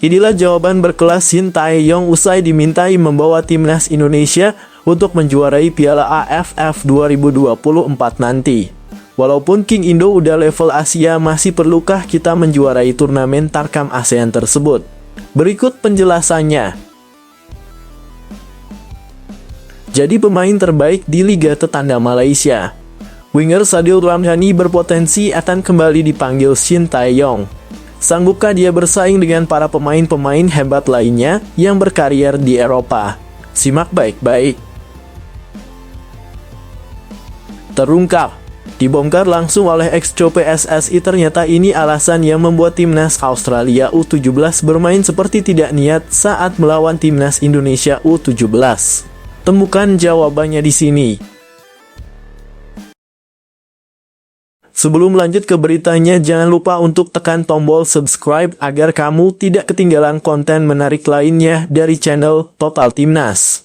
Inilah jawaban berkelas Shin Tae-yong usai dimintai membawa timnas Indonesia untuk menjuarai Piala AFF 2024 nanti. Walaupun King Indo udah level Asia, masih perlukah kita menjuarai turnamen Tarkam ASEAN tersebut? Berikut penjelasannya. Jadi pemain terbaik di Liga Tetangga Malaysia, winger Sadil Ramdhani berpotensi akan kembali dipanggil Shin Tae-yong. Sanggupkah dia bersaing dengan para pemain-pemain hebat lainnya yang berkarier di Eropa? Simak baik-baik. Terungkap, dibongkar langsung oleh ex-co PSSI, ternyata ini alasan yang membuat timnas Australia U17 bermain seperti tidak niat saat melawan timnas Indonesia U17. Temukan jawabannya di sini. Sebelum lanjut ke beritanya, jangan lupa untuk tekan tombol subscribe agar kamu tidak ketinggalan konten menarik lainnya dari channel Total Timnas.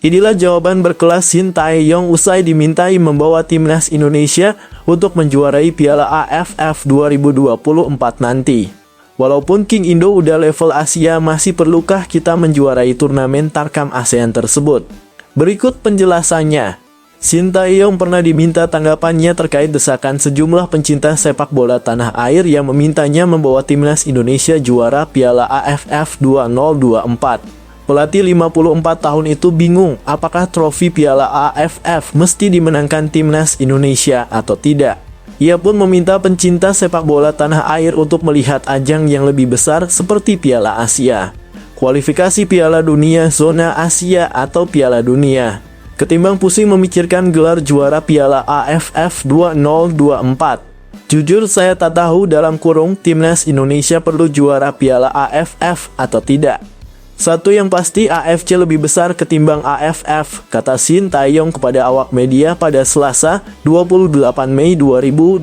Inilah jawaban berkelas Shin Tae-yong usai dimintai membawa timnas Indonesia untuk menjuarai Piala AFF 2024 nanti. Walaupun King Indo udah level Asia, masih perlukah kita menjuarai turnamen Tarkam ASEAN tersebut? Berikut penjelasannya. Shin Tae-yong pernah diminta tanggapannya terkait desakan sejumlah pencinta sepak bola tanah air yang memintanya membawa timnas Indonesia juara Piala AFF 2024. Pelatih 54 tahun itu bingung apakah trofi Piala AFF mesti dimenangkan timnas Indonesia atau tidak. Ia pun meminta pencinta sepak bola tanah air untuk melihat ajang yang lebih besar seperti Piala Asia, kualifikasi Piala Dunia zona Asia atau Piala Dunia, ketimbang pusing memikirkan gelar juara Piala AFF 2024. Jujur saya tak tahu timnas Indonesia perlu juara Piala AFF atau tidak. Satu yang pasti, AFC lebih besar ketimbang AFF, kata Shin Tae-yong kepada awak media pada Selasa, 28 Mei 2024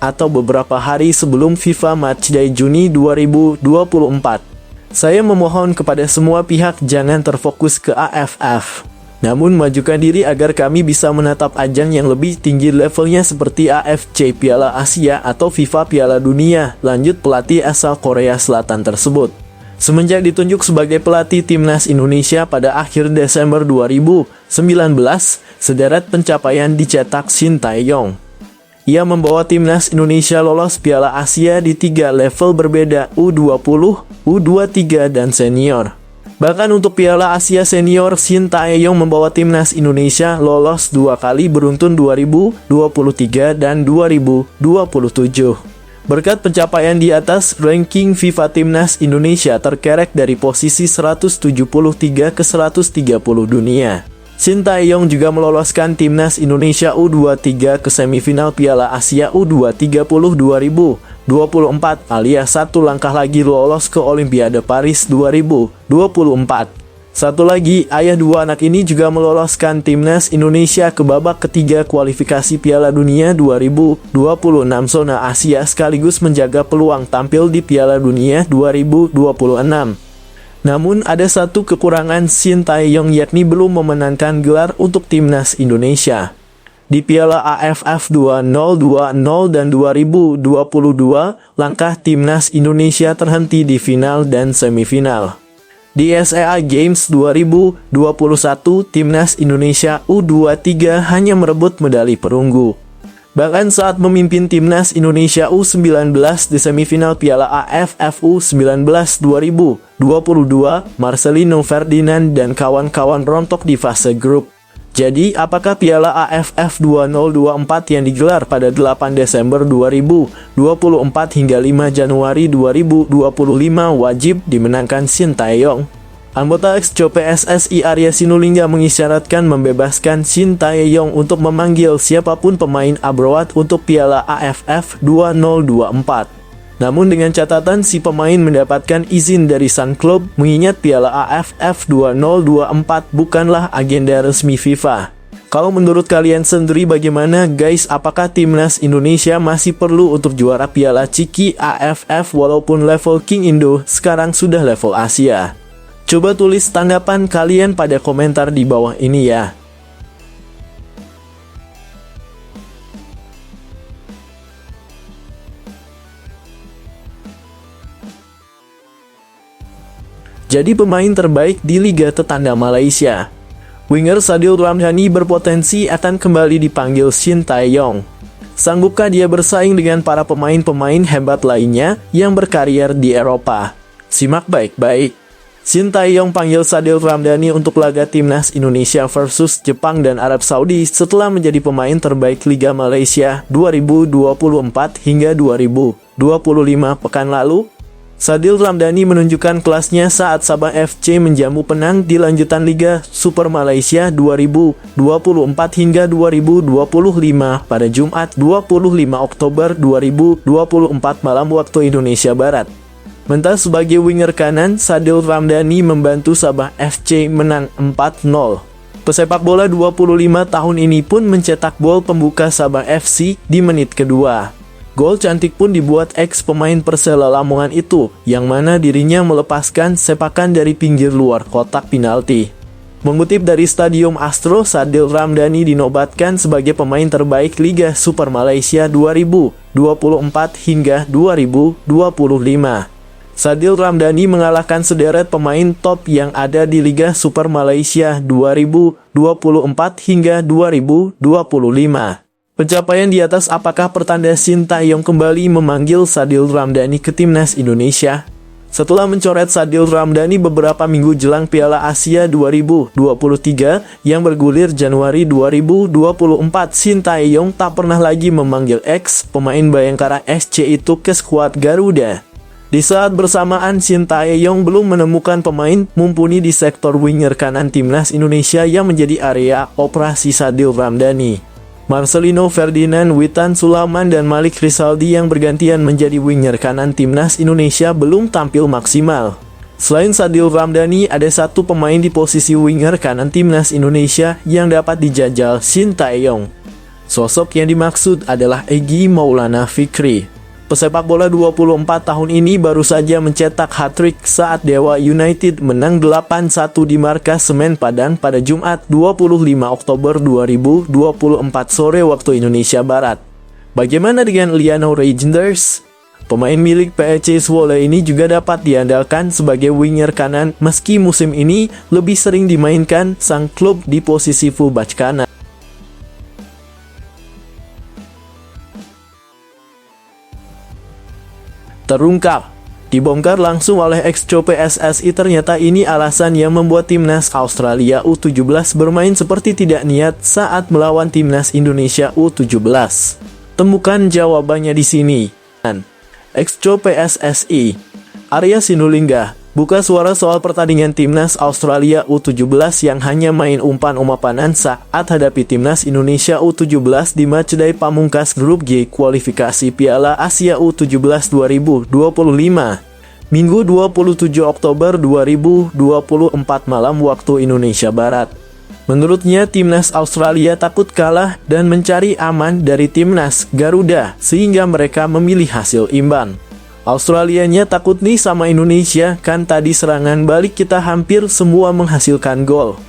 atau beberapa hari sebelum FIFA Matchday Juni 2024. Saya memohon kepada semua pihak jangan terfokus ke AFF, namun majukan diri agar kami bisa menatap ajang yang lebih tinggi levelnya seperti AFC Piala Asia atau FIFA Piala Dunia, lanjut pelatih asal Korea Selatan tersebut. Semenjak ditunjuk sebagai pelatih timnas Indonesia pada akhir Desember 2019, sederet pencapaian dicetak Shin Tae-yong. Ia membawa timnas Indonesia lolos Piala Asia di 3 level berbeda, U20, U23, dan senior. Bahkan untuk Piala Asia Senior, Shin Tae-yong membawa timnas Indonesia lolos 2 kali beruntun 2023 dan 2027. Berkat pencapaian di atas, ranking FIFA Timnas Indonesia terkerek dari posisi 173 ke 130 dunia. Shin Tae-yong juga meloloskan timnas Indonesia U23 ke semifinal Piala Asia U230 2024 alias satu langkah lagi lolos ke Olimpiade Paris 2024. Satu lagi, ayah dua anak ini juga meloloskan timnas Indonesia ke babak ketiga kualifikasi Piala Dunia 2026 zona Asia sekaligus menjaga peluang tampil di Piala Dunia 2026. Namun ada satu kekurangan Shin Tae-yong, yakni belum memenangkan gelar untuk timnas Indonesia. Di Piala AFF 2020 dan 2022, langkah timnas Indonesia terhenti di final dan semifinal. Di SEA Games 2021, timnas Indonesia U23 hanya merebut medali perunggu. Bahkan saat memimpin timnas Indonesia U19 di semifinal Piala AFF U19 2022, Marcelino Ferdinand dan kawan-kawan rontok di fase grup. Jadi, apakah Piala AFF 2024 yang digelar pada 8 Desember 2024 hingga 5 Januari 2025 wajib dimenangkan Shin Tae-yong? Anggota ex-co PSSI Arya Sinulinga mengisyaratkan membebaskan Shin Tae-yong untuk memanggil siapapun pemain abroad untuk Piala AFF 2024. Namun dengan catatan si pemain mendapatkan izin dari Sun Club, mengingat Piala AFF 2024 bukanlah agenda resmi FIFA. Kalau menurut kalian sendiri bagaimana guys, apakah timnas Indonesia masih perlu untuk juara Piala Ciki AFF walaupun level King Indo sekarang sudah level Asia? Coba tulis tanggapan kalian pada komentar di bawah ini ya. jadi pemain terbaik di Liga Tetangga Malaysia. Winger Sadil Ramdhani berpotensi akan kembali dipanggil Shin Tae-yong. Sanggupkah dia bersaing dengan para pemain-pemain hebat lainnya yang berkarier di Eropa? Simak baik-baik. Shin Tae-yong panggil Sadil Ramdhani untuk laga Timnas Indonesia versus Jepang dan Arab Saudi setelah menjadi pemain terbaik Liga Malaysia 2024 hingga 2025 pekan lalu. Sadil Ramdhani menunjukkan kelasnya saat Sabah FC menjamu Penang di lanjutan Liga Super Malaysia 2024 hingga 2025 pada Jumat 25 Oktober 2024 malam waktu Indonesia Barat. Mentah sebagai winger kanan, Sadil Ramdhani membantu Sabah FC menang 4-0. Pesepak bola 25 tahun ini pun mencetak gol pembuka Sabah FC di menit kedua. Gol cantik pun dibuat ex-pemain Persela Lamongan itu, yang mana dirinya melepaskan sepakan dari pinggir luar kotak penalti. Mengutip dari Stadium Astro, Sadil Ramdhani dinobatkan sebagai pemain terbaik Liga Super Malaysia 2024 hingga 2025. Sadil Ramdhani mengalahkan sederet pemain top yang ada di Liga Super Malaysia 2024 hingga 2025. Pencapaian di atas apakah pertanda Shin Tae-yong kembali memanggil Sadil Ramdhani ke Timnas Indonesia? Setelah mencoret Sadil Ramdhani beberapa minggu jelang Piala Asia 2023 yang bergulir Januari 2024, Shin Tae-yong tak pernah lagi memanggil pemain Bayangkara SC itu ke skuad Garuda. Di saat bersamaan, Shin Tae-yong belum menemukan pemain mumpuni di sektor winger kanan Timnas Indonesia yang menjadi area operasi Sadil Ramdhani. Marcelino Ferdinand, Witan Sulaiman, dan Malik Rizaldi yang bergantian menjadi winger kanan Timnas Indonesia belum tampil maksimal. Selain Sadil Ramdhani, ada satu pemain di posisi winger kanan Timnas Indonesia yang dapat dijajal Shin Tae-yong. Sosok yang dimaksud adalah Egy Maulana Fikri. Pesepak bola 24 tahun ini baru saja mencetak hat-trick saat Dewa United menang 8-1 di markas Semen Padang pada Jumat 25 Oktober 2024 sore waktu Indonesia Barat. Bagaimana dengan Liano Reijnders? Pemain milik PEC Zwolle ini juga dapat diandalkan sebagai winger kanan meski musim ini lebih sering dimainkan sang klub di posisi fullback kanan. Terungkap, dibongkar langsung oleh ex-co PSSI, ternyata ini alasan yang membuat Timnas Australia U17 bermain seperti tidak niat saat melawan Timnas Indonesia U17. Temukan jawabannya di sini. Ex-co PSSI, Arya Sinulinga, buka suara soal pertandingan Timnas Australia U17 yang hanya main umpan-umpanan saat hadapi Timnas Indonesia U17 di matchday pamungkas Grup G kualifikasi Piala Asia U17 2025. Minggu 27 Oktober 2024 malam waktu Indonesia Barat. Menurutnya, Timnas Australia takut kalah dan mencari aman dari Timnas Garuda sehingga mereka memilih hasil imbang. Australianya takut nih sama Indonesia, kan tadi serangan balik kita hampir semua menghasilkan gol.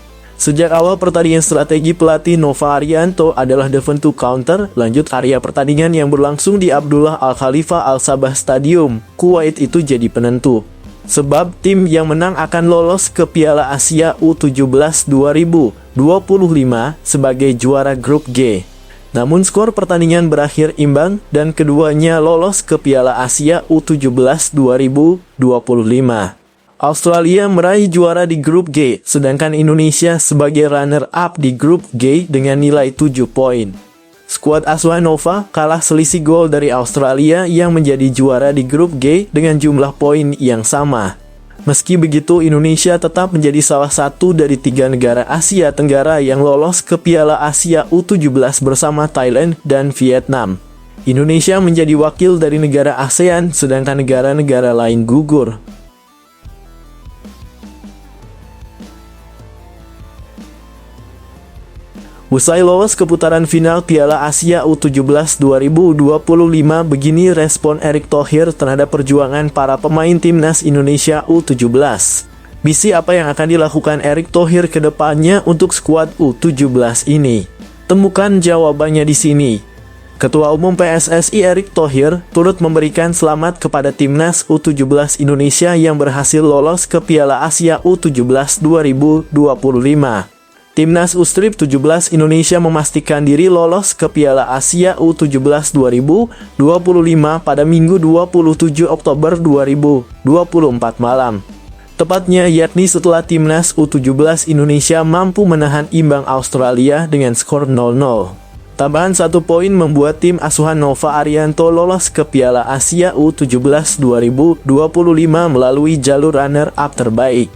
Sejak awal pertandingan strategi pelatih Nova Arianto adalah defend to counter, lanjut area pertandingan yang berlangsung di Abdullah Al Khalifa Al Sabah Stadium, Kuwait itu jadi penentu. Sebab tim yang menang akan lolos ke Piala Asia U17 2025 sebagai juara Grup G. Namun skor pertandingan berakhir imbang dan keduanya lolos ke Piala Asia U17 2025. Australia meraih juara di Grup G, sedangkan Indonesia sebagai runner-up di Grup G dengan nilai 7 poin. Skuad asuhan Nova kalah selisih gol dari Australia yang menjadi juara di Grup G dengan jumlah poin yang sama. Meski begitu, Indonesia tetap menjadi salah satu dari 3 negara Asia Tenggara yang lolos ke Piala Asia U17 bersama Thailand dan Vietnam. Indonesia menjadi wakil dari negara ASEAN, sedangkan negara-negara lain gugur. Usai lolos ke putaran final Piala Asia U17 2025, begini respon Erick Thohir terhadap perjuangan para pemain Timnas Indonesia U17. Misi apa yang akan dilakukan Erick Thohir ke depannya untuk skuad U17 ini? Temukan jawabannya di sini. Ketua Umum PSSI Erick Thohir turut memberikan selamat kepada Timnas U17 Indonesia yang berhasil lolos ke Piala Asia U17 2025. Timnas U-Strip 17 Indonesia memastikan diri lolos ke Piala Asia U17 2025 pada Minggu 27 Oktober 2024 malam. Tepatnya yakni setelah Timnas U17 Indonesia mampu menahan imbang Australia dengan skor 0-0. Tambahan 1 poin membuat tim asuhan Nova Arianto lolos ke Piala Asia U17 2025 melalui jalur runner-up terbaik.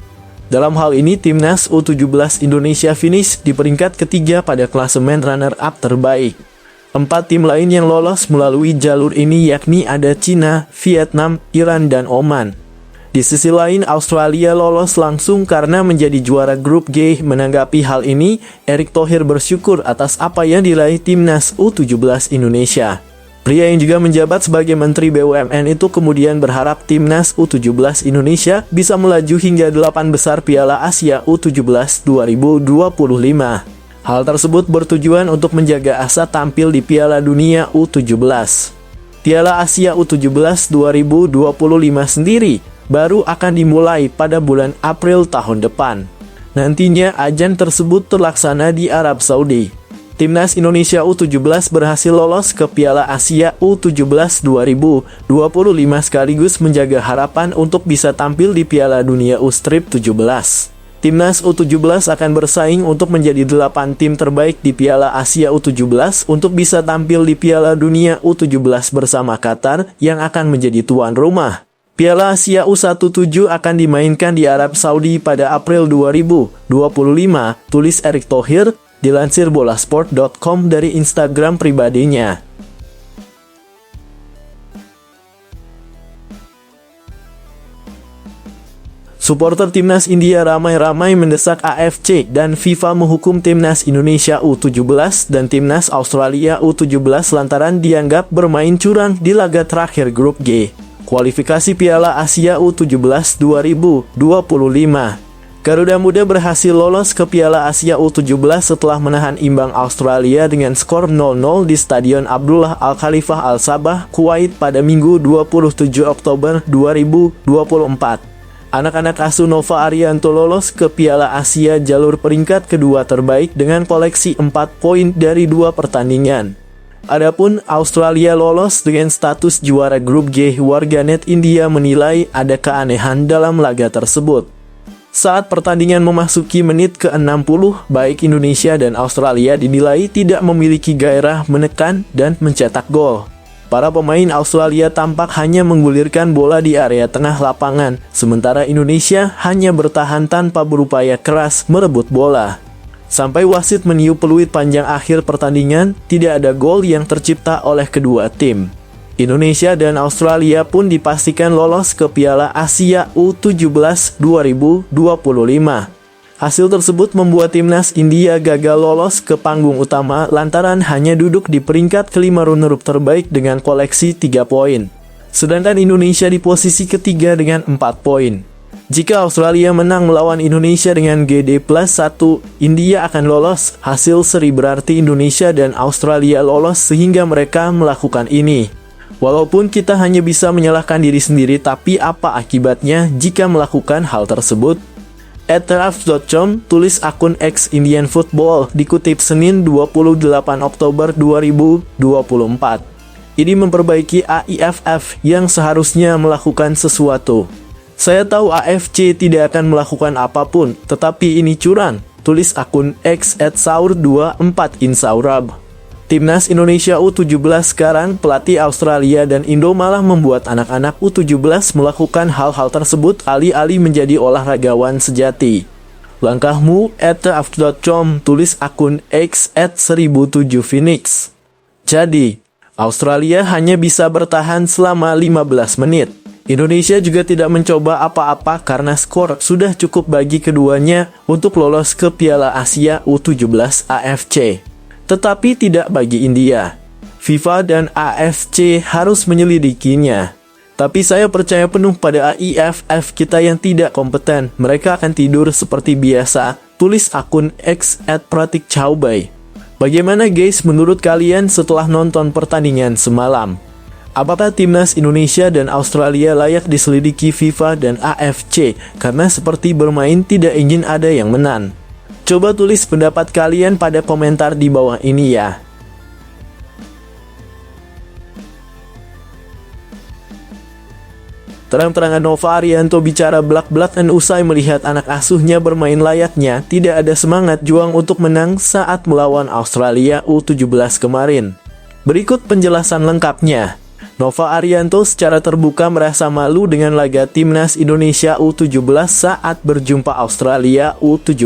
Dalam hal ini, Timnas U17 Indonesia finish di peringkat ketiga pada klasemen runner-up terbaik. 4 tim lain yang lolos melalui jalur ini yakni ada Cina, Vietnam, Iran, dan Oman. Di sisi lain, Australia lolos langsung karena menjadi juara grup G. Menanggapi hal ini, Erick Thohir bersyukur atas apa yang diraih Timnas U17 Indonesia. Pria yang juga menjabat sebagai Menteri BUMN itu kemudian berharap Timnas U17 Indonesia bisa melaju hingga 8 besar Piala Asia U17 2025. Hal tersebut bertujuan untuk menjaga asa tampil di Piala Dunia U17. Piala Asia U17 2025 sendiri baru akan dimulai pada bulan April tahun depan. Nantinya ajang tersebut terlaksana di Arab Saudi. Timnas Indonesia U17 berhasil lolos ke Piala Asia U17 2025 sekaligus menjaga harapan untuk bisa tampil di Piala Dunia U-Strip 17. Timnas U17 akan bersaing untuk menjadi 8 tim terbaik di Piala Asia U17 untuk bisa tampil di Piala Dunia U17 bersama Qatar yang akan menjadi tuan rumah. Piala Asia U17 akan dimainkan di Arab Saudi pada April 2025, tulis Erick Thohir, dilansir bolasport.com dari Instagram pribadinya. Supporter Timnas India ramai-ramai mendesak AFC dan FIFA menghukum Timnas Indonesia U17 dan Timnas Australia U17 lantaran dianggap bermain curang di laga terakhir grup G. Kualifikasi Piala Asia U17 2025. Garuda Muda berhasil lolos ke Piala Asia U17 setelah menahan imbang Australia dengan skor 0-0 di Stadion Abdullah Al Khalifah Al Sabah, Kuwait pada Minggu 27 Oktober 2024. Anak-anak asuh Nova Arianto lolos ke Piala Asia jalur peringkat kedua terbaik dengan koleksi 4 poin dari 2 pertandingan. Adapun Australia lolos dengan status juara grup G. Warganet India menilai ada keanehan dalam laga tersebut. Saat pertandingan memasuki menit ke-60, baik Indonesia dan Australia dinilai tidak memiliki gairah menekan dan mencetak gol. Para pemain Australia tampak hanya menggulirkan bola di area tengah lapangan, sementara Indonesia hanya bertahan tanpa berupaya keras merebut bola. Sampai wasit meniup peluit panjang akhir pertandingan, tidak ada gol yang tercipta oleh kedua tim. Indonesia dan Australia pun dipastikan lolos ke Piala Asia U17 2025. Hasil tersebut membuat Timnas India gagal lolos ke panggung utama lantaran hanya duduk di peringkat kelima runner-up terbaik dengan koleksi 3 poin. Sedangkan Indonesia di posisi ketiga dengan 4 poin. Jika Australia menang melawan Indonesia dengan GD plus 1, India akan lolos. Hasil seri berarti Indonesia dan Australia lolos sehingga mereka melakukan ini. Walaupun kita hanya bisa menyalahkan diri sendiri, tapi apa akibatnya jika melakukan hal tersebut? @raf.com, tulis akun X Indian Football, dikutip Senin 28 Oktober 2024. Ini memperbaiki AIFF yang seharusnya melakukan sesuatu. Saya tahu AFC tidak akan melakukan apapun, tetapi ini curang, tulis akun X @saur24insaurab. Timnas Indonesia U17 sekarang, pelatih Australia dan Indo malah membuat anak-anak U17 melakukan hal-hal tersebut alih-alih menjadi olahragawan sejati. Langkahmu @raf.com, tulis akun X @1007phoenix. Jadi, Australia hanya bisa bertahan selama 15 menit. Indonesia juga tidak mencoba apa-apa karena skor sudah cukup bagi keduanya untuk lolos ke Piala Asia U17 AFC. Tetapi tidak bagi India. FIFA dan AFC harus menyelidikinya. Tapi saya percaya penuh pada AIFF kita yang tidak kompeten. Mereka akan tidur seperti biasa, tulis akun X @pratikchaubai. Bagaimana guys menurut kalian setelah nonton pertandingan semalam? Apakah timnas Indonesia dan Australia layak diselidiki FIFA dan AFC karena seperti bermain tidak ingin ada yang menang? Coba tulis pendapat kalian pada komentar di bawah ini ya. Terang-terangan Nova Arianto bicara belak-belakan usai melihat anak asuhnya bermain layaknya tidak ada semangat juang untuk menang saat melawan Australia U17 kemarin. Berikut penjelasan lengkapnya. Nova Arianto secara terbuka merasa malu dengan laga timnas Indonesia U17 saat berjumpa Australia U17.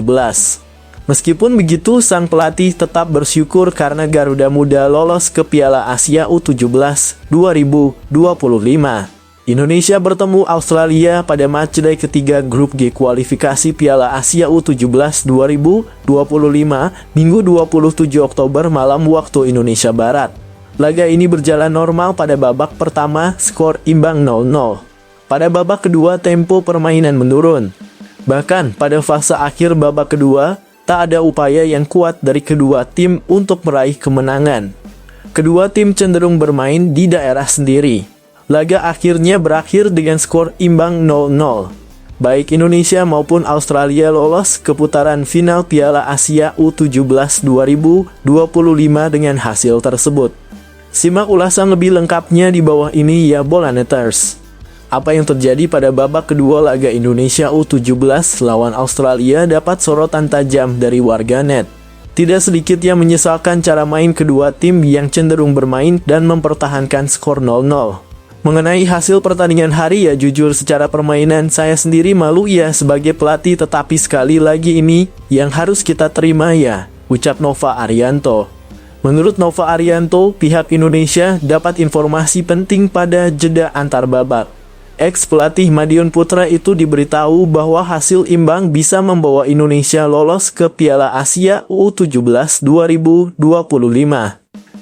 Meskipun begitu, sang pelatih tetap bersyukur karena Garuda Muda lolos ke Piala Asia U17 2025. Indonesia bertemu Australia pada matchday ketiga grup G kualifikasi Piala Asia U17 2025, Minggu 27 Oktober malam waktu Indonesia Barat. Laga ini berjalan normal pada babak pertama, skor imbang 0-0. Pada babak kedua, tempo permainan menurun. Bahkan pada fase akhir babak kedua, tak ada upaya yang kuat dari kedua tim untuk meraih kemenangan. Kedua tim cenderung bermain di daerah sendiri. Laga akhirnya berakhir dengan skor imbang 0-0. Baik Indonesia maupun Australia lolos ke putaran final Piala Asia U17 2025 dengan hasil tersebut. Simak ulasan lebih lengkapnya di bawah ini ya Bolaneters. Apa yang terjadi pada babak kedua laga Indonesia U17 lawan Australia dapat sorotan tajam dari warganet. Tidak sedikit yang menyesalkan cara main kedua tim yang cenderung bermain dan mempertahankan skor 0-0. Mengenai hasil pertandingan hari ya jujur secara permainan saya sendiri malu ya sebagai pelatih, tetapi sekali lagi ini yang harus kita terima ya, ucap Nova Arianto. Menurut Nova Arianto, pihak Indonesia dapat informasi penting pada jeda antar babak. Ex-pelatih Madiun Putra itu diberitahu bahwa hasil imbang bisa membawa Indonesia lolos ke Piala Asia U17 2025.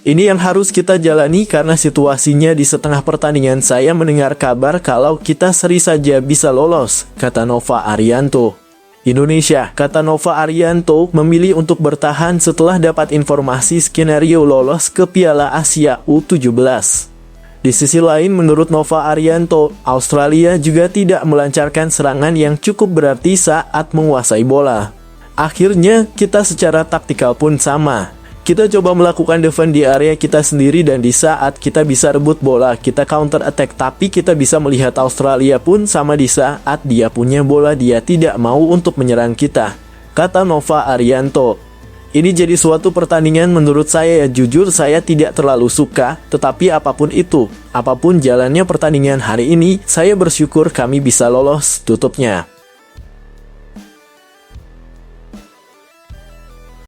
Ini yang harus kita jalani karena situasinya di setengah pertandingan saya mendengar kabar kalau kita seri saja bisa lolos, kata Nova Arianto. Indonesia, kata Nova Arianto, memilih untuk bertahan setelah dapat informasi skenario lolos ke Piala Asia U17. Di sisi lain, menurut Nova Arianto, Australia juga tidak melancarkan serangan yang cukup berarti saat menguasai bola. Akhirnya, kita secara taktikal pun sama. Kita coba melakukan defense di area kita sendiri dan di saat kita bisa rebut bola, kita counter attack. Tapi kita bisa melihat Australia pun sama di saat dia punya bola, dia tidak mau untuk menyerang kita, kata Nova Arianto. Ini jadi suatu pertandingan menurut saya ya jujur saya tidak terlalu suka, tetapi apapun itu, apapun jalannya pertandingan hari ini, saya bersyukur kami bisa lolos, tutupnya.